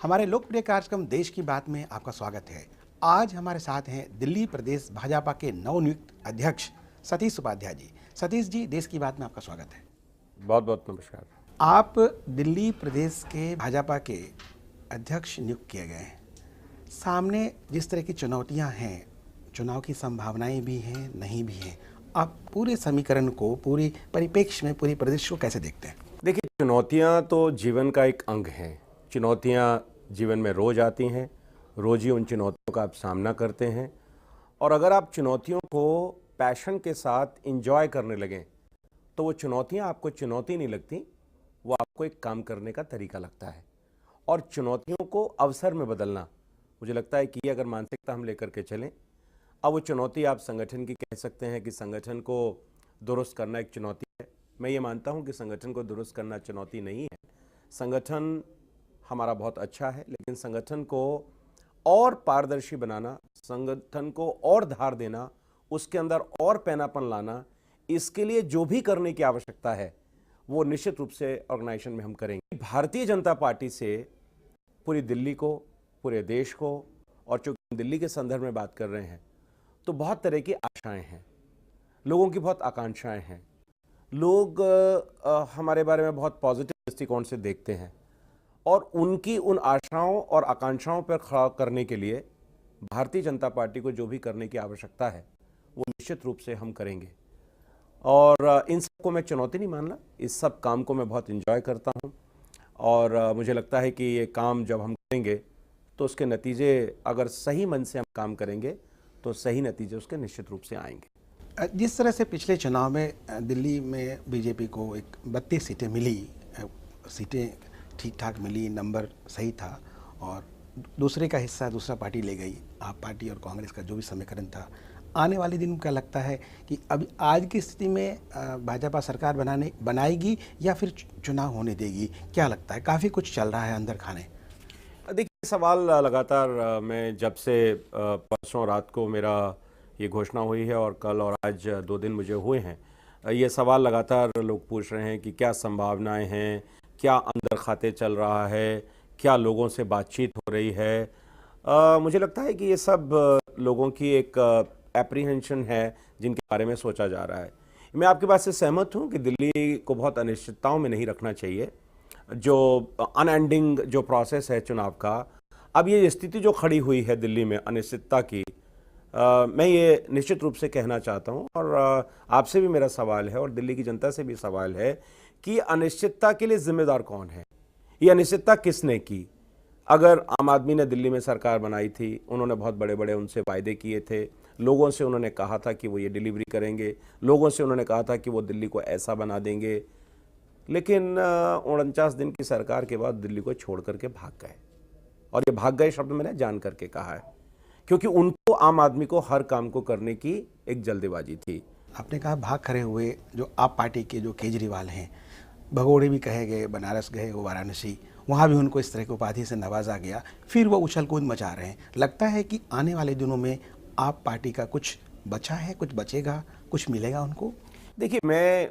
हमारे लोकप्रिय कार्यक्रम देश की बात में आपका स्वागत है। आज हमारे साथ हैं दिल्ली प्रदेश भाजपा के नवनियुक्त अध्यक्ष सतीश उपाध्याय जी। सतीश जी, देश की बात में आपका स्वागत है। बहुत बहुत नमस्कार। आप दिल्ली प्रदेश के भाजपा के अध्यक्ष नियुक्त किए गए हैं। सामने जिस तरह की चुनौतियां हैं, चुनाव की संभावनाएं भी हैं, नहीं भी हैं, आप पूरे समीकरण को, पूरी परिप्रेक्ष्य में, पूरी प्रदेश को कैसे देखते हैं? देखिए, चुनौतियां तो जीवन का एक अंग हैं। चुनौतियां जीवन में रोज आती हैं, रोज ही उन चुनौतियों का आप सामना करते हैं। और अगर आप चुनौतियों को पैशन के साथ एंजॉय करने लगें तो वो चुनौतियां आपको चुनौती नहीं लगती, वो आपको एक काम करने का तरीका लगता है। और चुनौतियों को अवसर में बदलना, मुझे लगता है कि ये अगर मानसिकता हम लेकर के चलें, अब वो चुनौती आप संगठन की कह सकते हैं कि संगठन को दुरुस्त करना एक चुनौती है। मैं ये मानता हूं कि संगठन को दुरुस्त करना चुनौती नहीं है। संगठन हमारा बहुत अच्छा है, लेकिन संगठन को और पारदर्शी बनाना, संगठन को और धार देना, उसके अंदर और पैनापन लाना, इसके लिए जो भी करने की आवश्यकता है वो निश्चित रूप से ऑर्गेनाइजेशन में हम करेंगे। भारतीय जनता पार्टी से पूरी दिल्ली को, पूरे देश को, और चूंकि हम दिल्ली के संदर्भ में बात कर रहे हैं तो बहुत तरह की आशाएं हैं, लोगों की बहुत आकांक्षाएं हैं। लोग हमारे बारे में बहुत पॉजिटिव दृष्टिकोण से देखते हैं और उनकी उन आशाओं और आकांक्षाओं पर खड़ा करने के लिए भारतीय जनता पार्टी को जो भी करने की आवश्यकता है वो निश्चित रूप से हम करेंगे। और इन सबको मैं चुनौती नहीं मानना, इस सब काम को मैं बहुत एंजॉय करता हूं। और मुझे लगता है कि ये काम जब हम करेंगे तो उसके नतीजे, अगर सही मन से हम काम करेंगे तो सही नतीजे उसके निश्चित रूप से आएंगे। जिस तरह से पिछले चुनाव में दिल्ली में बीजेपी को एक 32 सीटें मिली, सीटें ठीक ठाक मिली, नंबर सही था, और दूसरे का हिस्सा दूसरा पार्टी ले गई, आप पार्टी और कांग्रेस का जो भी समीकरण था। आने वाले दिन क्या लगता है कि अभी आज की स्थिति में भाजपा सरकार बनाएगी या फिर चुनाव होने देगी? क्या लगता है? काफ़ी कुछ चल रहा है अंदर खाने। देखिए, सवाल लगातार मैं जब से परसों रात को मेरा ये घोषणा हुई है और कल और आज 2 दिन मुझे हुए हैं, ये सवाल लगातार लोग पूछ रहे हैं कि क्या संभावनाएं हैं, क्या अंदर खाते चल रहा है, क्या लोगों से बातचीत हो रही है। मुझे लगता है कि ये सब लोगों की एक एप्रीहेंशन है जिनके बारे में सोचा जा रहा है। मैं आपकी बात से सहमत हूँ कि दिल्ली को बहुत अनिश्चितताओं में नहीं रखना चाहिए। जो अनएंडिंग जो प्रोसेस है चुनाव का, अब ये स्थिति जो खड़ी हुई है दिल्ली में अनिश्चितता की, मैं ये निश्चित रूप से कहना चाहता हूँ और आपसे भी मेरा सवाल है और दिल्ली की जनता से भी सवाल है कि अनिश्चितता के लिए जिम्मेदार कौन है? ये अनिश्चितता किसने की? अगर आम आदमी ने दिल्ली में सरकार बनाई थी, उन्होंने बहुत बड़े बड़े उनसे वायदे किए थे, लोगों से उन्होंने कहा था कि वो ये डिलीवरी करेंगे, लोगों से उन्होंने कहा था कि वो दिल्ली को ऐसा बना देंगे, लेकिन 49 दिन की सरकार के बाद दिल्ली को छोड़ करके भाग गए। और ये भाग गए शब्द मैंने जान करके कहा है, क्योंकि उनको, आम आदमी को हर काम को करने की एक जल्दीबाजी थी। आपने कहा भाग खड़े हुए जो आप पार्टी के जो केजरीवाल हैं, भगोड़े भी कहे गए, बनारस गए, वो वाराणसी, वहाँ भी उनको इस तरह की उपाधि से नवाजा गया, फिर वो उछल कूद मचा रहे हैं। लगता है कि आने वाले दिनों में आप पार्टी का कुछ बचा है, कुछ बचेगा, कुछ मिलेगा उनको? देखिए, मैं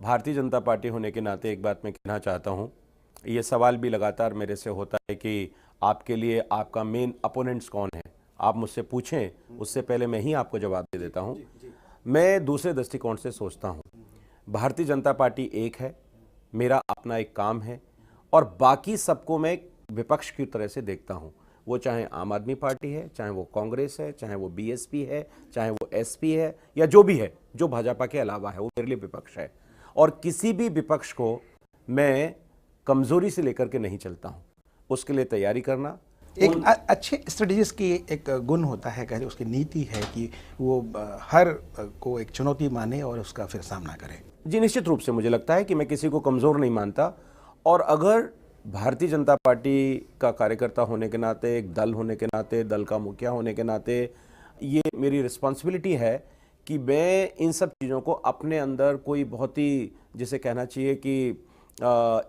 भारतीय जनता पार्टी होने के नाते एक बात मैं कहना चाहता हूँ। ये सवाल भी लगातार मेरे से होता है कि आपके लिए आपका मेन अपोनेंट्स कौन है, आप मुझसे पूछें, उससे पहले मैं ही आपको जवाब दे देता हूँ। मैं दूसरे दृष्टिकोण से सोचता हूँ। भारतीय जनता पार्टी एक है, मेरा अपना एक काम है, और बाकी सबको मैं विपक्ष की तरह से देखता हूँ। वो चाहे आम आदमी पार्टी है, चाहे वो कांग्रेस है, चाहे वो बीएसपी है, चाहे वो एसपी है, या जो भी है, जो भाजपा के अलावा है, वो मेरे लिए विपक्ष है। और किसी भी विपक्ष को मैं कमजोरी से लेकर के नहीं चलता हूँ, उसके लिए तैयारी करना एक अच्छे स्ट्रेटजिस्ट की एक गुण होता है, कह उसकी नीति है कि वो हर को एक चुनौती माने और उसका फिर सामना करे। जी, निश्चित रूप से मुझे लगता है कि मैं किसी को कमज़ोर नहीं मानता, और अगर भारतीय जनता पार्टी का कार्यकर्ता होने के नाते, एक दल होने के नाते, दल का मुखिया होने के नाते, ये मेरी रिस्पॉन्सिबिलिटी है कि मैं इन सब चीज़ों को अपने अंदर कोई बहुत ही, जिसे कहना चाहिए कि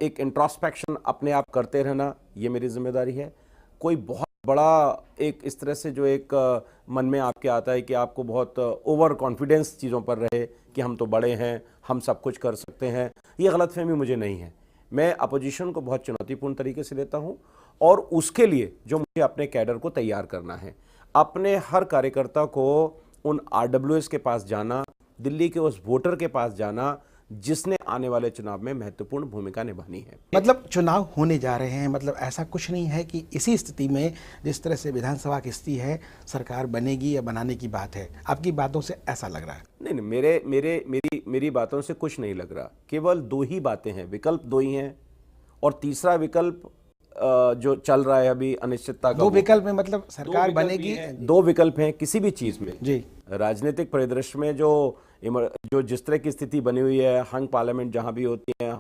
एक इंट्रोस्पेक्शन अपने आप करते रहना, ये मेरी जिम्मेदारी है। कोई बहुत बड़ा एक इस तरह से जो एक मन में आपके आता है कि आपको बहुत ओवर कॉन्फिडेंस चीज़ों पर रहे कि हम तो बड़े हैं, हम सब कुछ कर सकते हैं, ये गलतफहमी मुझे नहीं है। मैं अपोजिशन को बहुत चुनौतीपूर्ण तरीके से लेता हूँ और उसके लिए जो मुझे अपने कैडर को तैयार करना है, अपने हर कार्यकर्ता को उन आरडब्ल्यूएस के पास जाना, दिल्ली के उस वोटर के पास जाना जिसने आने वाले चुनाव में महत्वपूर्ण भूमिका निभानी है। मतलब चुनाव होने जा रहे हैं, मतलब ऐसा कुछ नहीं है कि इसी स्थिति में जिस तरह से विधानसभा की स्थिति है सरकार बनेगी या बनाने की बात है, आपकी बातों से ऐसा लग रहा है? नहीं, मेरी बातों से कुछ नहीं लग रहा। केवल दो ही बातें हैं, विकल्प दो ही हैं, और तीसरा विकल्प जो चल रहा है अभी अनिश्चितता का। दो विकल्प में मतलब सरकार बनेगी? दो विकल्प हैं किसी भी चीज में जी। राजनीतिक परिदृश्य में जो जिस तरह की स्थिति बनी हुई है, हंग पार्लियामेंट जहां भी होती है,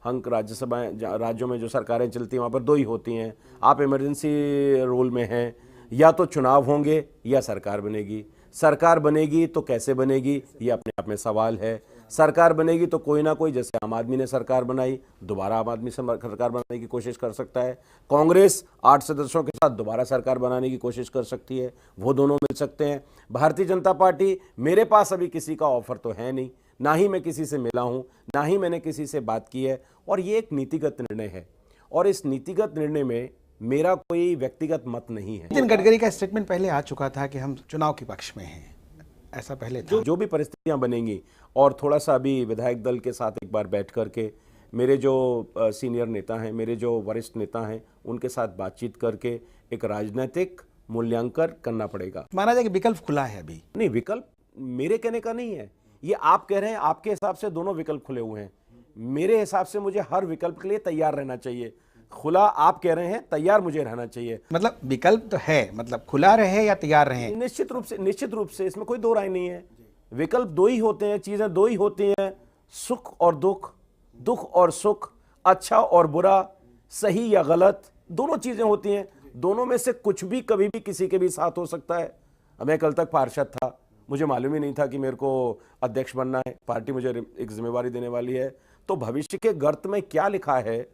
हंग राज्यसभा राज्यों में जो सरकारें चलती हैं वहां पर दो ही होती हैं। आप इमरजेंसी रूल में हैं, या तो चुनाव होंगे या सरकार बनेगी। सरकार बनेगी तो कैसे बनेगी ये अपने आप में सवाल है। सरकार बनेगी तो कोई ना कोई, जैसे आम आदमी ने सरकार बनाई, दोबारा आम आदमी सरकार बनाने की कोशिश कर सकता है। कांग्रेस 8 सदस्यों के साथ दोबारा सरकार बनाने की कोशिश कर सकती है, वो दोनों मिल सकते हैं। भारतीय जनता पार्टी, मेरे पास अभी किसी का ऑफर तो है नहीं, ना ही मैं किसी से मिला हूं, ना ही मैंने किसी से बात की है, और ये एक नीतिगत निर्णय है, और इस नीतिगत निर्णय में मेरा कोई व्यक्तिगत मत नहीं है। नितिन गडकरी का स्टेटमेंट पहले आ चुका था कि हम चुनाव के पक्ष में हैं, ऐसा पहले था। जो भी परिस्थितियां बनेंगी, और थोड़ा सा अभी विधायक दल के साथ एक बार बैठ करके, मेरे जो सीनियर नेता हैं, मेरे जो वरिष्ठ नेता हैं, उनके साथ बातचीत करके एक राजनीतिक मूल्यांकन करना पड़ेगा। माना जाए कि विकल्प खुला है अभी? नहीं, विकल्प मेरे कहने का नहीं है, ये आप कह रहे हैं, आपके हिसाब से दोनों विकल्प खुले हुए हैं। मेरे हिसाब से मुझे हर विकल्प के लिए तैयार रहना चाहिए। खुला आप कह रहे हैं, तैयार मुझे रहना चाहिए। मतलब विकल्प तो है, मतलब खुला रहे या तैयार रहे? निश्चित रूप से इसमें कोई दो राय नहीं है। विकल्प दो ही होते हैं, चीजें दो ही होती हैं, सुख और दुख, दुख और सुख, अच्छा और बुरा, सही या गलत, दोनों चीजें होती हैं। दोनों में से कुछ भी कभी भी किसी के भी साथ हो सकता है। मैं कल तक पार्षद था, मुझे मालूम ही नहीं था कि मेरे को अध्यक्ष बनना है, पार्टी मुझे एक जिम्मेवारी देने वाली है। तो भविष्य के गर्त में क्या लिखा है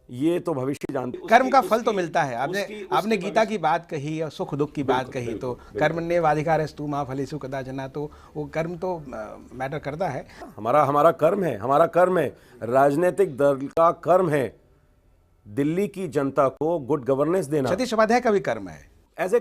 ये तो भविष्य जानते। कर्म का फल तो मिलता है। आपने गीता की बात कही और सुख दुख की बात कही, तो कर्मण्येवाधिकारस्तु मा फलेषु कदाचन, तो वो कर्म तो मैटर करता है। हमारा कर्म है, हमारा कर्म है, राजनीतिक दल का कर्म है दिल्ली की जनता को गुड गवर्नेंस देना। सतीश उपाध्याय का भी कर्म है एज ए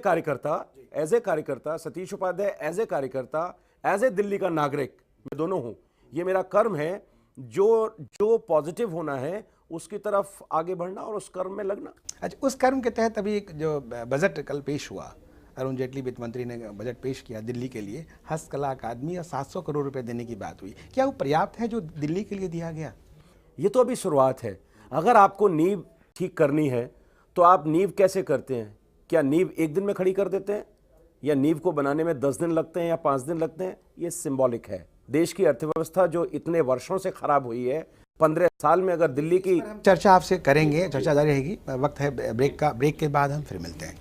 कार्यकर्ता, सतीश उपाध्याय एज ए कार्यकर्ता, एज ए दिल्ली का नागरिक, मैं दोनों हूं। ये मेरा कर्म है, जो पॉजिटिव होना है उसकी तरफ आगे बढ़ना और उस कर्म में लगना। अच्छा, उस कर्म के तहत अभी जो बजट कल पेश हुआ, अरुण जेटली वित्त मंत्री ने बजट पेश किया दिल्ली के लिए, हस्तकला अकादमी और 700 करोड़ रुपए देने की बात हुई। क्या वो पर्याप्त है जो दिल्ली के लिए दिया गया? ये तो अभी शुरुआत है। अगर आपको नींव ठीक करनी है तो आप नींव कैसे करते हैं? क्या नींव एक दिन में खड़ी कर देते हैं, या नींव को बनाने में 10 दिन लगते हैं या 5 दिन लगते हैं? ये सिंबॉलिक है। देश की अर्थव्यवस्था जो इतने वर्षों से खराब हुई है, 15 साल में अगर दिल्ली की चर्चा आपसे करेंगे, चर्चा जारी रहेगी। वक्त है ब्रेक का, ब्रेक के बाद हम फिर मिलते हैं।